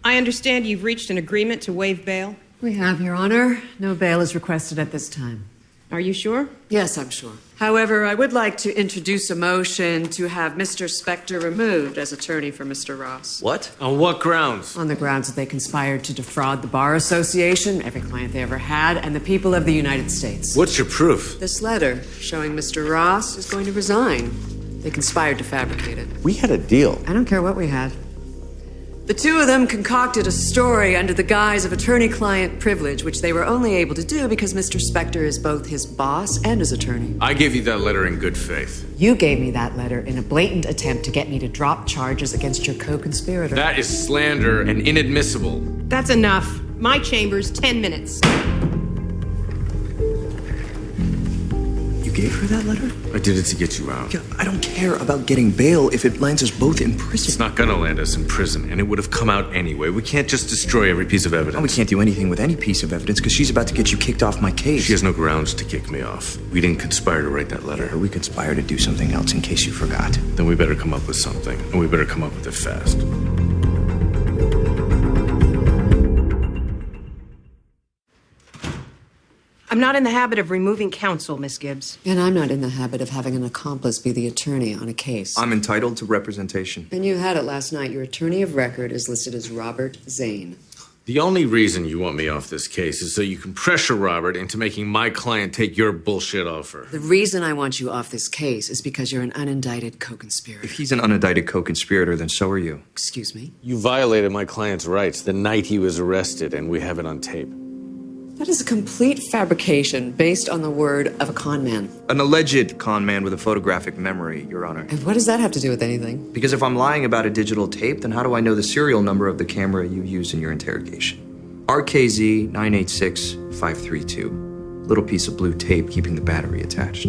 I understand you've reached an agreement to waive bail. We have, Your Honor. No bail is requested at this time. Are you sure? Yes, I'm sure. However, I would like to introduce a motion to have Mr. Specter removed as attorney for Mr. Ross. What? On what grounds? On the grounds that they conspired to defraud the Bar Association, every client they ever had, and the people of the United States. What's your proof? This letter showing Mr. Ross is going to resign. They conspired to fabricate it. We had a deal. I don't care what we had. The two of them concocted a story under the guise of attorney-client privilege, which they were only able to do because Mr. Specter is both his boss and his attorney. I gave you that letter in good faith. You gave me that letter in a blatant attempt to get me to drop charges against your co-conspirator. That is slander and inadmissible. That's enough. My chamber's 10 minutes. You gave her that letter? I did it to get you out. Yeah, I don't care about getting bail if it lands us both in prison. It's not gonna land us in prison, and it would have come out anyway. We can't just destroy every piece of evidence. Oh, we can't do anything with any piece of evidence because she's about to get you kicked off my case. She has no grounds to kick me off. We didn't conspire to write that letter. We conspired to do something else in case you forgot. Then we better come up with something, and we better come up with it fast. I'm not in the habit of removing counsel, Miss Gibbs. And I'm not in the habit of having an accomplice be the attorney on a case. I'm entitled to representation. And you had it last night. Your attorney of record is listed as Robert Zane. The only reason you want me off this case is so you can pressure Robert into making my client take your bullshit offer. The reason I want you off this case is because you're an unindicted co-conspirator. If he's an unindicted co-conspirator, then so are you. Excuse me? You violated my client's rights the night he was arrested, and we have it on tape. That is a complete fabrication based on the word of a con man. An alleged con man with a photographic memory, Your Honor. And what does that have to do with anything? Because if I'm lying about a digital tape, then how do I know the serial number of the camera you used in your interrogation? RKZ 986532. Little piece of blue tape keeping the battery attached.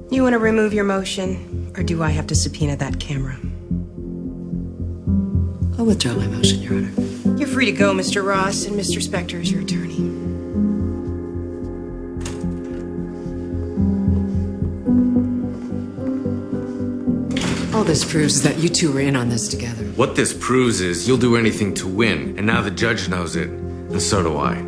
You want to remove your motion, or do I have to subpoena that camera? I'll withdraw my motion, Your Honor. You're free to go, Mr. Ross, and Mr. Specter is your attorney. All this proves is that you two were in on this together. What this proves is you'll do anything to win, and now the judge knows it, and so do I.